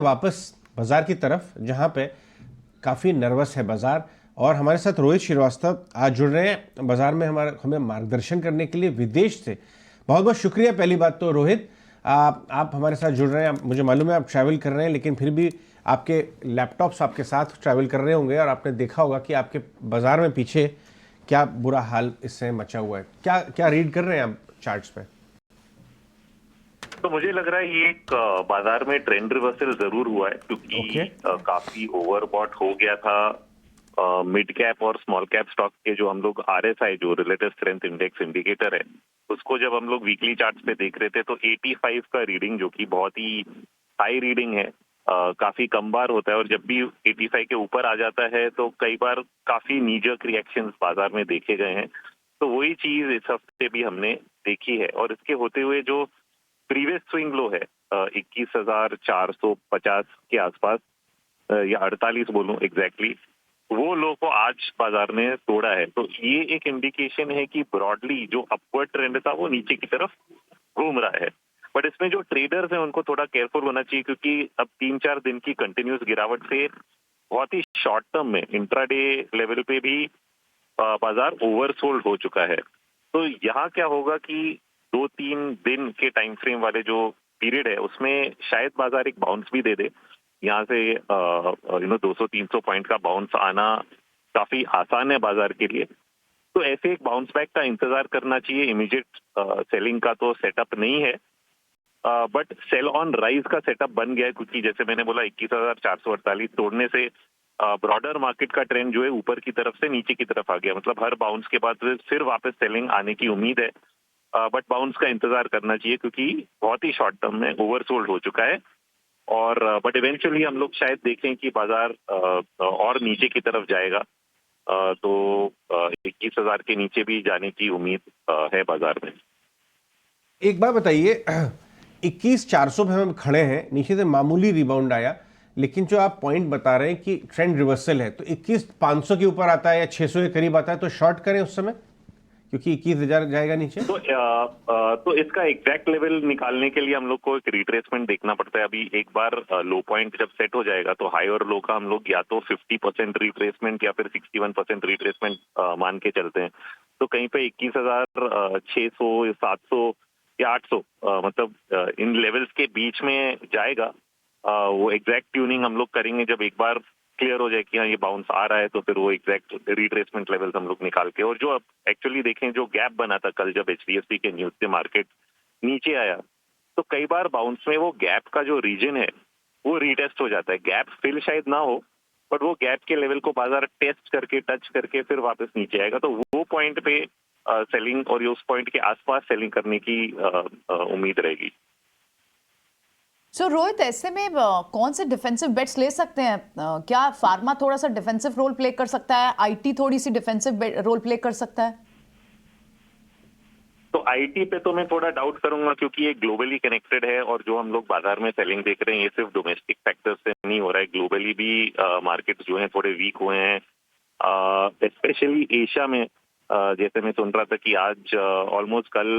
वापस बाजार की तरफ, जहां पे काफ़ी नर्वस है बाजार। और हमारे साथ रोहित श्रीवास्तव आज जुड़ रहे हैं बाजार में हमें मार्गदर्शन करने के लिए विदेश से। बहुत बहुत शुक्रिया। पहली बात तो रोहित, आप हमारे साथ जुड़ रहे हैं। मुझे मालूम है आप ट्रैवल कर रहे हैं, लेकिन फिर भी आपके लैपटॉप्स आपके साथ ट्रैवल कर रहे होंगे और आपने देखा होगा कि आपके बाजार में पीछे क्या बुरा हाल इससे मचा हुआ है। क्या क्या रीड कर रहे हैं आप चार्ट्स पे? तो मुझे लग रहा है ये एक बाजार में ट्रेंड रिवर्सल जरूर हुआ है, ओके। क्योंकि काफी ओवरबॉट हो गया था मिड कैप और स्मॉल कैप स्टॉक के। जो हम लोग आरएसआई, जो रिलेटिव स्ट्रेंथ इंडेक्स इंडिकेटर है, उसको जब हम लोग वीकली चार्ट्स पे देख रहे थे तो 85 का रीडिंग, जो कि बहुत ही हाई रीडिंग है, काफी कम बार होता है। और जब भी 85 के ऊपर आ जाता है तो कई बार काफी नीजक रिएक्शंस बाजार में देखे गए हैं। तो वही चीज इस हफ्ते भी हमने देखी है। और इसके होते हुए जो प्रीवियस स्विंग लो है 21,450 के आसपास, या 48 बोलूं एग्जैक्टली, वो लो को आज बाजार ने तोड़ा है। तो ये एक इंडिकेशन है कि ब्रॉडली जो अपवर्ड ट्रेंड था वो नीचे की तरफ घूम रहा है। बट इसमें जो ट्रेडर्स हैं उनको थोड़ा केयरफुल होना चाहिए, क्योंकि अब 3-4 दिन की कंटिन्यूस गिरावट से बहुत ही शॉर्ट टर्म में इंट्राडे लेवल पे भी बाजार ओवरसोल्ड हो चुका है। तो यहाँ क्या होगा कि 2-3 दिन के टाइम फ्रेम वाले जो पीरियड है उसमें शायद बाजार एक बाउंस भी दे दे। यहाँ से 200-300 पॉइंट का बाउंस आना काफी आसान है बाजार के लिए। तो ऐसे एक बाउंस बैक का इंतजार करना चाहिए। इमीडिएट सेलिंग का तो सेटअप नहीं है, बट सेल ऑन राइज का सेटअप बन गया है, क्योंकि जैसे मैंने बोला 21,448 तोड़ने से ब्रॉडर मार्केट का ट्रेंड जो है ऊपर की तरफ से नीचे की तरफ आ गया। मतलब हर बाउंस के बाद फिर वापस सेलिंग आने की उम्मीद है, बट बाउंस का इंतजार करना चाहिए, क्योंकि बहुत ही शॉर्ट टर्म में ओवरसोल्ड हो चुका है। और बट इवेंचुअली हम लोग शायद देखें कि बाजार और नीचे की तरफ जाएगा। तो 21,000 के नीचे भी जाने की उम्मीद है बाजार में। एक बात बताइए, 21,400 पे हम खड़े हैं, नीचे से मामूली रिबाउंड आया, लेकिन जो आप पॉइंट बता रहे हैं कि ट्रेंड रिवर्सल है, तो 21,500 के ऊपर आता है या 600 के करीब आता है तो शॉर्ट करें उस समय, क्योंकि 21,000 जाएगा नीचे। तो इसका एग्जैक्ट लेवल निकालने के लिए हम लोग को एक रिट्रेसमेंट देखना पड़ता है। अभी एक बार लो पॉइंट जब सेट हो जाएगा तो हाई और लो का हम लोग या तो 50% रिट्रेसमेंट या फिर 61% रिट्रेसमेंट मान के चलते हैं। तो कहीं पे 21,600, 700 या 800, मतलब इन लेवल्स के बीच में जाएगा। वो एग्जैक्ट ट्यूनिंग हम लोग करेंगे जब एक बार क्लियर हो जाए कि हाँ ये बाउंस आ रहा है, तो फिर वो एग्जैक्ट रिट्रेसमेंट लेवल्स हम लोग निकाल के। और जो अब एक्चुअली देखें, जो गैप बना था कल जब एचडीएफसी के न्यूज से मार्केट नीचे आया, तो कई बार बाउंस में वो गैप का जो रीजन है वो रीटेस्ट हो जाता है। गैप फिल शायद ना हो, बट वो गैप के लेवल को बाजार टेस्ट करके, टच करके फिर वापस नीचे आएगा। तो वो पॉइंट पे सेलिंग और उस पॉइंट के आसपास सेलिंग करने की उम्मीद रहेगी। सो रोहित, ऐसे में कौन से डिफेंसिव बेट्स ले सकते हैं? क्या फार्मा थोड़ा सा डिफेंसिव रोल प्ले कर सकता है? आईटी थोड़ी सी डिफेंसिव रोल प्ले कर सकता है? तो आईटी पे तो मैं थोड़ा डाउट करूंगा, क्योंकि ये ग्लोबली कनेक्टेड है और जो हम लोग बाजार में सेलिंग देख रहे हैं ये सिर्फ डोमेस्टिक फैक्टर से नहीं हो रहा है। ग्लोबली भी मार्केट जो है थोड़े वीक हुए हैं, स्पेशली एशिया में। जैसे मैं सुन रहा था कि आज ऑलमोस्ट कल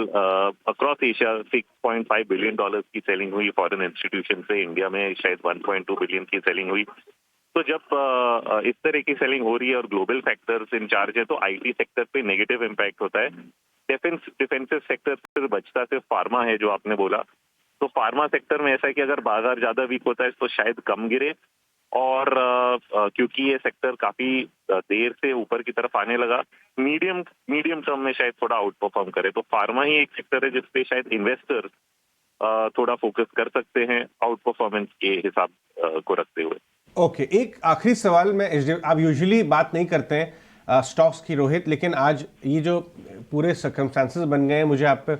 अक्रॉस एशिया $6.5 बिलियन की सेलिंग हुई फॉरेन इंस्टीट्यूशन से। इंडिया में शायद 1.2 बिलियन की सेलिंग हुई। तो जब इस तरह की सेलिंग हो रही है और ग्लोबल फैक्टर्स इन चार्ज है, तो आईटी सेक्टर पे नेगेटिव इम्पैक्ट होता है। डिफेंसिव सेक्टर से बचता सिर्फ फार्मा है, जो आपने बोला। तो फार्मा सेक्टर में ऐसा है कि अगर बाजार ज्यादा वीक होता है तो शायद कम गिरे। और क्योंकि ये सेक्टर काफी देर से ऊपर की तरफ आने लगा, मीडियम टर्म में शायद थोड़ा आउट परफॉर्म करे। तो फार्मा ही एक सेक्टर है जिसपे शायद इन्वेस्टर थोड़ा फोकस कर सकते हैं आउट परफॉर्मेंस के हिसाब को रखते हुए। ओके, एक आखिरी सवाल। मैं आप यूजुअली बात नहीं करते हैं स्टॉक्स की रोहित, लेकिन आज ये जो पूरे सर्कमस्टांसेस बन गए हैं, मुझे आप पे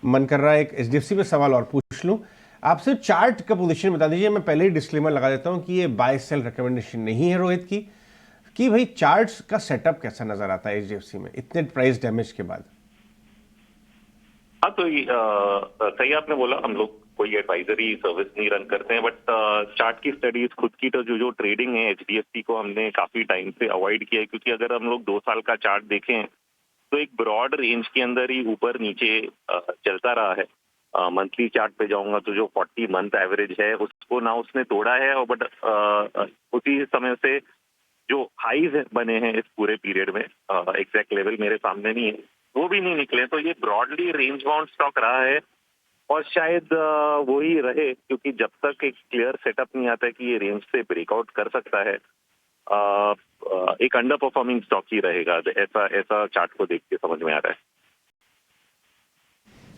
मन कर रहा है एक एचडीएफसी पे सवाल और पूछ लूं आपसे। चार्ट का पोजीशन बता दीजिए। मैं पहले ही डिस्क्लेमर लगा देता हूं कि ये बाय सेल रिकमेंडेशन नहीं है रोहित की, कि भाई चार्ट्स का सेटअप कैसा नजर आता है एचडीएफसी में इतने प्राइस डैमेज के बाद। हाँ, तो सही आपने बोला, हम लोग कोई एडवाइजरी सर्विस नहीं रन करते हैं, बट चार्ट की स्टडीज खुद की तो जो ट्रेडिंग है एचडीएफसी को हमने काफी टाइम से अवॉइड किया है। क्योंकि अगर हम लोग 2 साल का चार्ट देखें तो एक ब्रॉड रेंज के अंदर ही ऊपर नीचे चलता रहा है। मंथली चार्ट पे जाऊंगा तो जो 40 मंथ एवरेज है उस को ना उसने तोड़ा है, और बट उसी समय से जो हाईज बने हैं इस पूरे पीरियड में, एग्जैक्ट लेवल मेरे सामने नहीं है, वो भी नहीं निकले। तो ये ब्रॉडली रेंज बाउंड स्टॉक रहा है और शायद वो ही रहे, क्योंकि जब तक एक क्लियर सेटअप नहीं आता है कि ये रेंज से ब्रेकआउट कर सकता है, एक अंडर परफॉर्मिंग स्टॉक ही रहेगा। ऐसा चार्ट को देख के समझ में आ रहा है।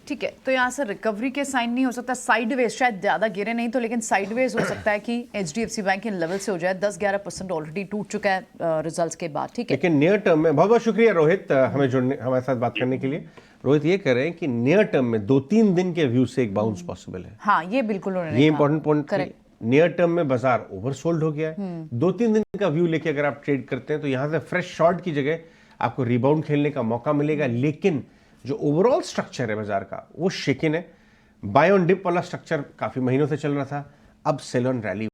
ठीक है, तो यहाँ से रिकवरी के साइन नहीं हो सकता, साइडवेज, शायद ज्यादा गिरे नहीं तो, लेकिन साइडवेज हो सकता है कि एचडीएफसी बैंक इन लेवल से हो जाए। 10-11% ऑलरेडी टूट चुका है रिजल्ट्स के बाद। ठीक है, लेकिन नियर टर्म में बहुत बहुत शुक्रिया रोहित हमें जुड़ने, हमारे साथ बात करने के लिए। रोहित ये कह रहे हैं कि नियर टर्म में 2-3 दिन के व्यू से एक बाउंस पॉसिबल है। हाँ, ये बिल्कुल उन्होंने ये कहा। Important point. Correct. Near term में बाजार ओवरसोल्ड हो गया है। 2-3 दिन का व्यू लेके अगर आप ट्रेड करते हैं तो यहां से फ्रेश शॉर्ट की जगह आपको रिबाउंड खेलने का मौका मिलेगा, लेकिन जो ओवरऑल स्ट्रक्चर है बाजार का वो शेकिन है। बाय ऑन डिप वाला स्ट्रक्चर काफी महीनों से चल रहा था, अब सेल ऑन रैली